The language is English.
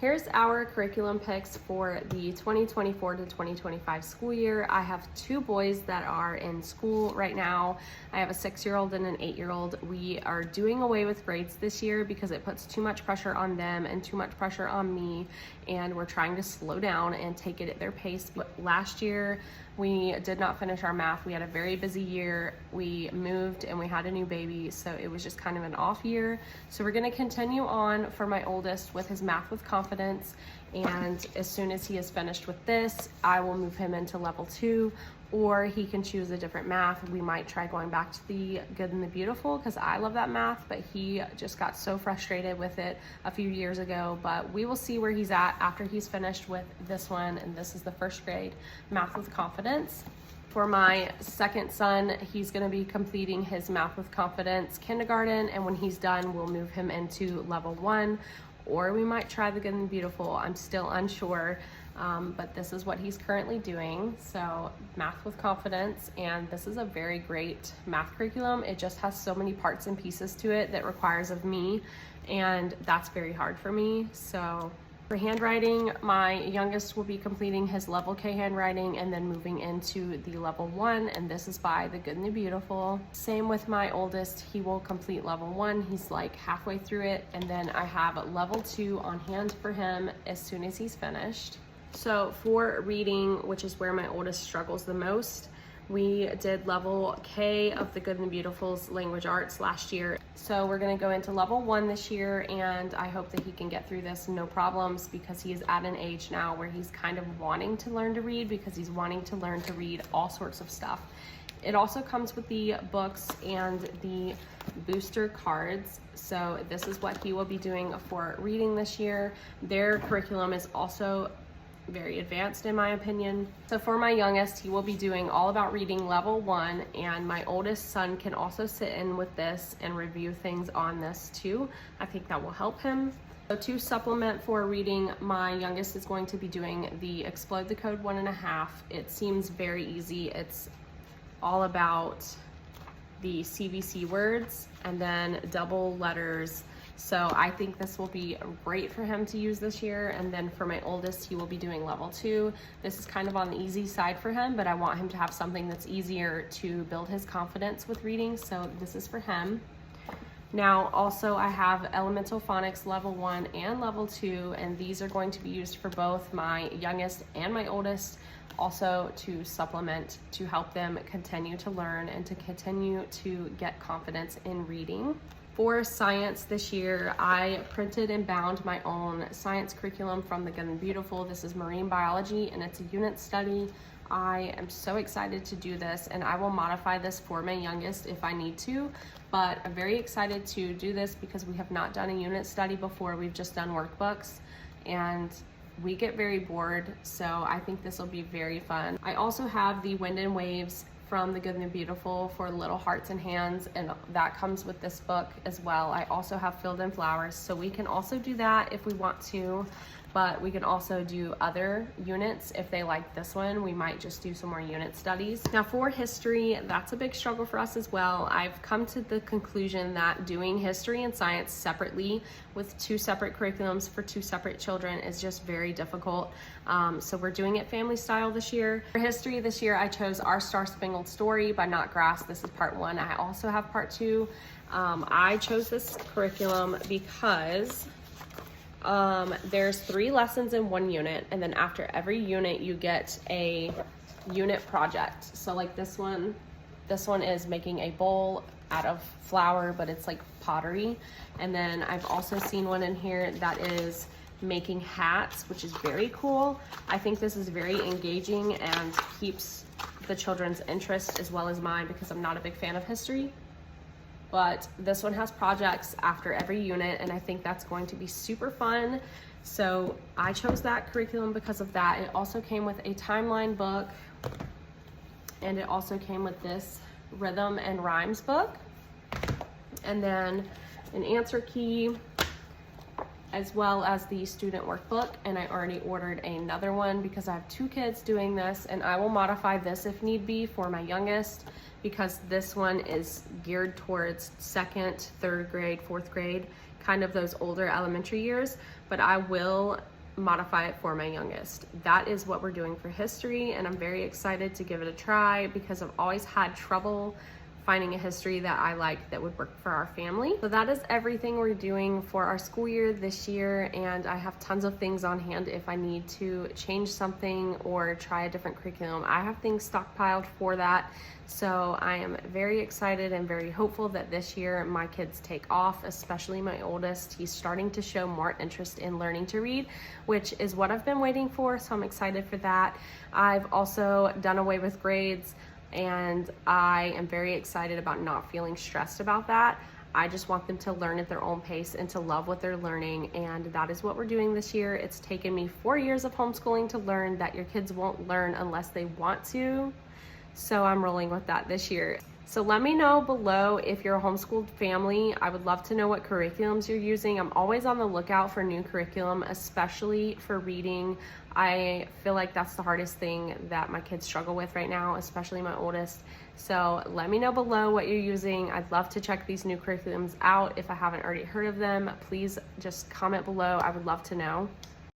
Here's our curriculum picks for the 2024 to 2025 school year. I have two boys that are in school right now. I have a 6-year-old and an 8-year-old. We are doing away with grades this year because it puts too much pressure on them and too much pressure on me, and we're trying to slow down and take it at their pace. But last year, we did not finish our math. We had a very busy year. We moved and we had a new baby, so it was just kind of an off year. So we're gonna continue on for my oldest with his math with confidence, and as soon as he is finished with this, I will move him into level 2, or he can choose a different math. We might try going back to the good and the beautiful because I love that math, but he just got so frustrated with it a few years ago. But we will see where he's at after he's finished with this one, and this is the first grade math with confidence. For my second son, he's gonna be completing his math with confidence kindergarten, and when he's done, we'll move him into level 1, or we might try the good and the beautiful. I'm still unsure. But this is what he's currently doing. So math with confidence, and this is a very great math curriculum. It just has so many parts and pieces to it that requires of me, and that's very hard for me. So for handwriting, my youngest will be completing his level K handwriting and then moving into the level 1, and this is by the good and the beautiful. Same with my oldest, he will complete level 1. He's like halfway through it, and then I have level 2 on hand for him as soon as he's finished. So for reading, which is where my oldest struggles the most, we did level K of the Good and the Beautiful's language arts last year. So we're gonna go into level 1 this year, and I hope that he can get through this no problems because he is at an age now where he's kind of wanting to learn to read because he's wanting to learn to read all sorts of stuff. It also comes with the books and the booster cards. So this is what he will be doing for reading this year. Their curriculum is also very advanced in my opinion. So for my youngest, he will be doing all about reading level 1, and my oldest son can also sit in with this and review things on this too. I think that will help him. So to supplement for reading, my youngest is going to be doing the Explode the Code 1.5. It seems very easy. It's all about the CVC words and then double letters. So I think this will be great for him to use this year. And then for my oldest, he will be doing level 2. This is kind of on the easy side for him, but I want him to have something that's easier to build his confidence with reading. So this is for him. Now also I have Elemental Phonics level 1 and level 2, and these are going to be used for both my youngest and my oldest, also to supplement, to help them continue to learn and to continue to get confidence in reading. For science this year, I printed and bound my own science curriculum from the Good and Beautiful. This is marine biology, and it's a unit study. I am so excited to do this, and I will modify this for my youngest if I need to, but I'm very excited to do this because we have not done a unit study before. We've just done workbooks, and we get very bored, so I think this will be very fun. I also have the Wind and Waves from the Good and the Beautiful for little hearts and hands, and that comes with this book as well. I also have Filled in Flowers, so we can also do that if we want to, but we can also do other units. If they like this one, we might just do some more unit studies. Now for history, that's a big struggle for us as well. I've come to the conclusion that doing history and science separately with 2 separate curriculums for 2 separate children is just very difficult. So we're doing it family style this year. For history this year, I chose Our Star Spangled Story by Not Grass. This is part 1. I also have part 2. I chose this curriculum because there's 3 lessons in 1 unit, and then after every unit you get a unit project. So like this one is making a bowl out of flour, but it's like pottery. And then I've also seen one in here that is making hats, which is very cool. I think this is very engaging and keeps the children's interest as well as mine because I'm not a big fan of history. But this one has projects after every unit, and I think that's going to be super fun. So I chose that curriculum because of that. It also came with a timeline book, and it also came with this rhythm and rhymes book, and then an answer key, as well as the student workbook. And I already ordered another one because I have 2 kids doing this, and I will modify this if need be for my youngest because this one is geared towards 2nd, 3rd grade, 4th grade, kind of those older elementary years, but I will modify it for my youngest. That is what we're doing for history, and I'm very excited to give it a try because I've always had trouble finding a history that I like that would work for our family. So that is everything we're doing for our school year this year, and I have tons of things on hand if I need to change something or try a different curriculum. I have things stockpiled for that. So I am very excited and very hopeful that this year my kids take off, especially my oldest. He's starting to show more interest in learning to read, which is what I've been waiting for, so I'm excited for that. I've also done away with grades, and I am very excited about not feeling stressed about that. I just want them to learn at their own pace and to love what they're learning, and that is what we're doing this year. It's taken me 4 years of homeschooling to learn that your kids won't learn unless they want to, so I'm rolling with that this year. So let me know below if you're a homeschooled family. I would love to know what curriculums you're using. I'm always on the lookout for new curriculum, especially for reading. I feel like that's the hardest thing that my kids struggle with right now, especially my oldest. So let me know below what you're using. I'd love to check these new curriculums out. If I haven't already heard of them, please just comment below. I would love to know.